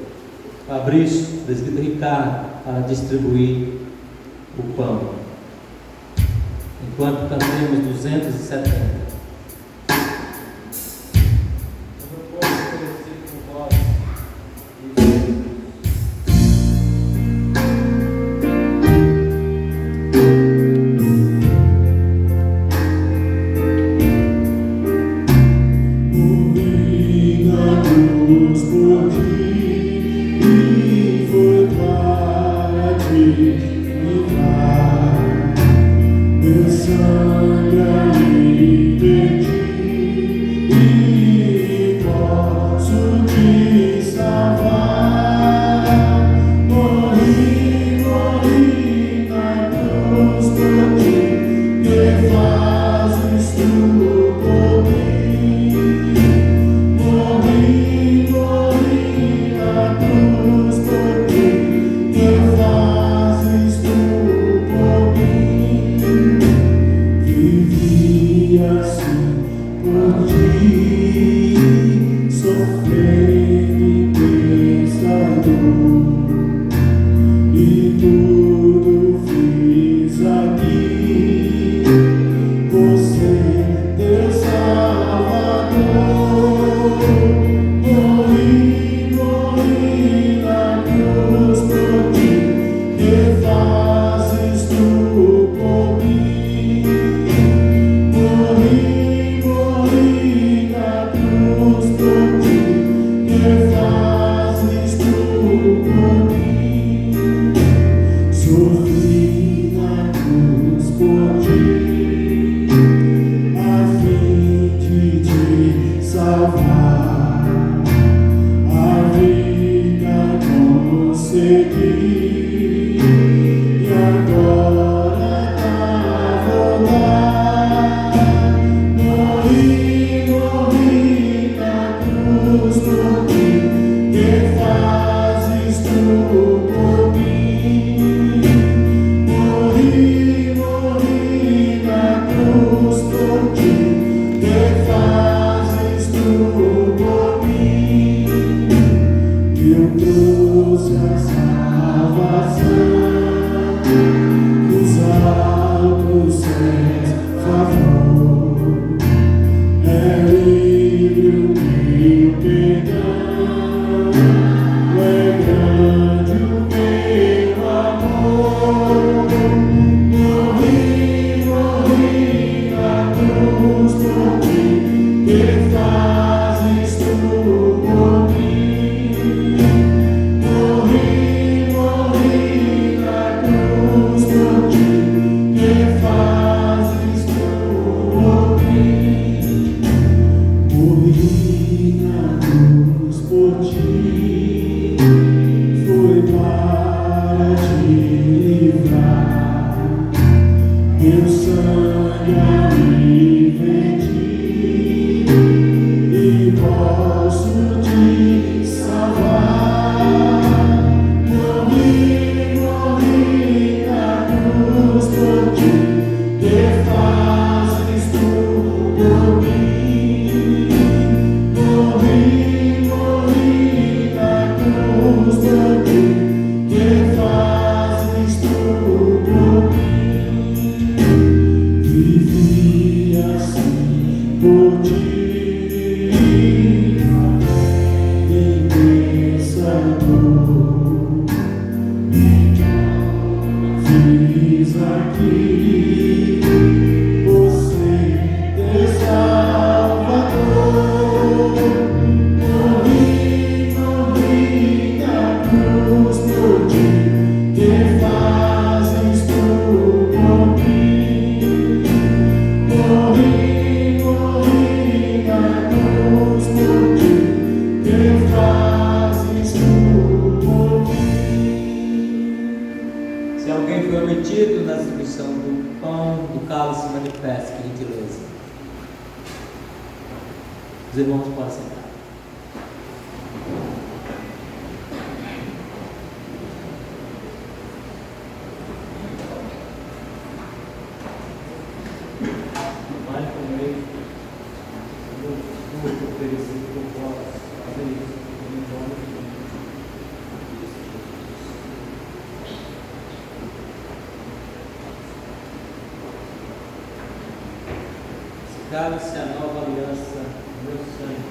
Fabrício, o presbítero Ricardo, para distribuir o pão, enquanto cantemos 270. Moving Cálice a nova aliança, meu sangue,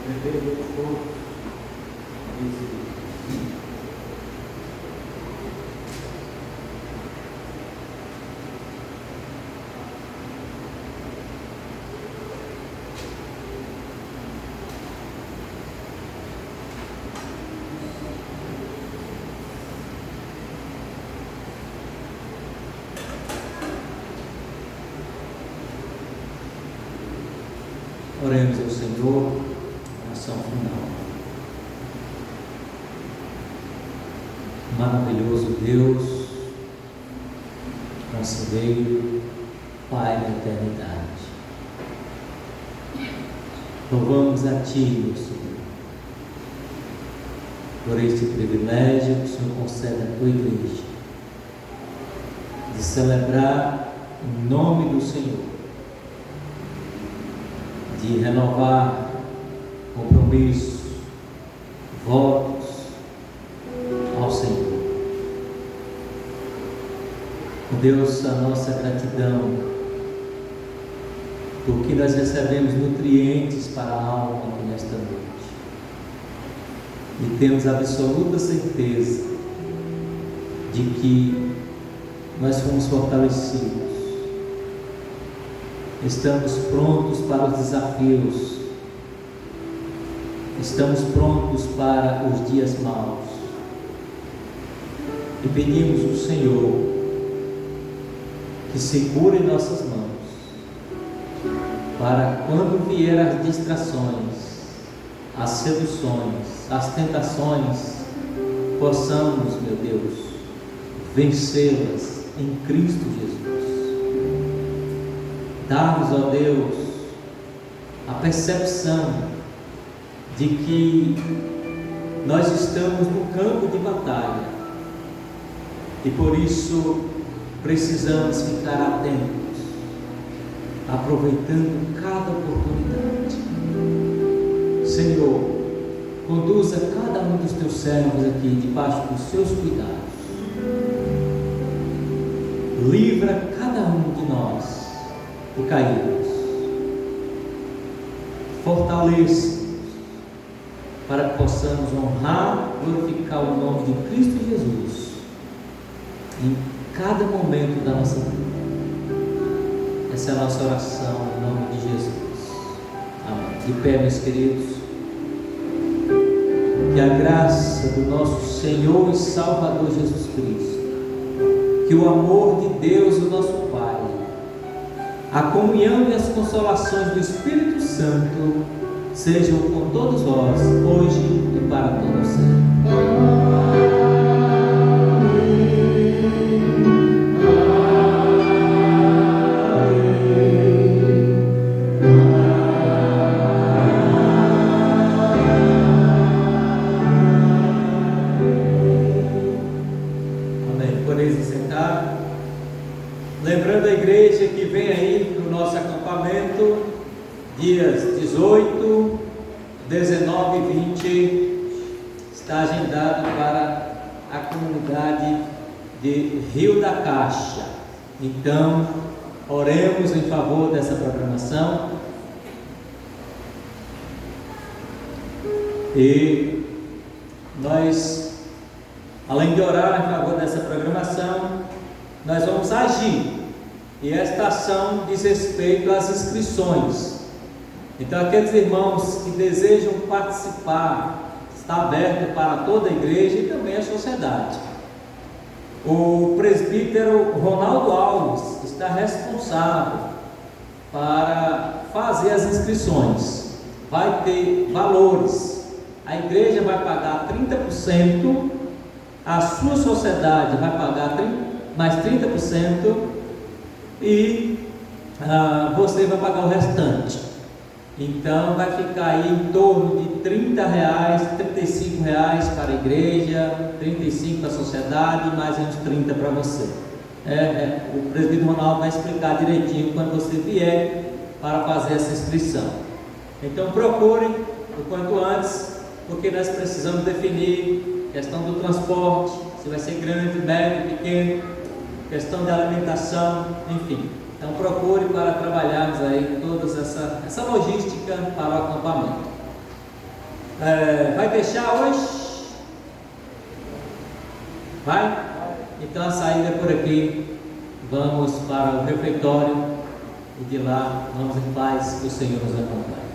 beber do corpo, oremos ao Senhor, oração final. Maravilhoso Deus, conselheiro, Pai da eternidade, louvamos a Ti, meu Senhor, por este privilégio que o Senhor concede à Tua Igreja, de celebrar o nome do Senhor, de renovar compromissos, votos ao Senhor. Deus, a nossa gratidão, porque nós recebemos nutrientes para a alma aqui nesta noite. E temos absoluta certeza de que nós fomos fortalecidos. Estamos prontos para os desafios. Estamos prontos para os dias maus. E pedimos ao Senhor que segure nossas mãos, para quando vier as distrações, as seduções, as tentações, possamos, meu Deus, vencê-las em Cristo Jesus. Dá-nos, ó Deus, a percepção de que nós estamos no campo de batalha e por isso precisamos ficar atentos, aproveitando cada oportunidade. Senhor, conduza cada um dos teus servos aqui debaixo dos seus cuidados. Livra cada um de nós que caímos. Fortaleça-nos para que possamos honrar e glorificar o nome de Cristo Jesus em cada momento da nossa vida. Essa é a nossa oração em nome de Jesus. Amém. De pé, meus queridos. Que a graça do nosso Senhor e Salvador Jesus Cristo, que o amor de Deus, o nosso Pai, a comunhão e as consolações do Espírito Santo sejam com todos nós, hoje e para todos sempre. Lembrando a igreja que vem aí para o nosso acampamento, dias 18, 19 e 20, está agendado para a comunidade de Rio da Caixa. Então, oremos em favor dessa programação. E nós, além de orar em favor dessa programação, nós vamos agir, e esta ação diz respeito às inscrições. Então, aqueles irmãos que desejam participar, está aberto para toda a igreja e também a sociedade. O presbítero Ronaldo Alves está responsável para fazer as inscrições. Vai ter valores. A igreja vai pagar 30%, a sua sociedade vai pagar mais 30% e você vai pagar o restante. Então vai ficar aí em torno de R$30, R$35 para a igreja, 35 para a sociedade e mais uns 30 para você. O presbítero Ronaldo vai explicar direitinho quando você vier para fazer essa inscrição. Então procurem o quanto antes, porque nós precisamos definir questão do transporte, se vai ser grande, médio, pequeno, questão da alimentação, enfim. Então procure para trabalharmos aí toda essa logística para o acampamento. Vai fechar hoje? Vai? Então a saída é por aqui. Vamos para o refeitório e de lá vamos em paz, que o Senhor nos acompanhe.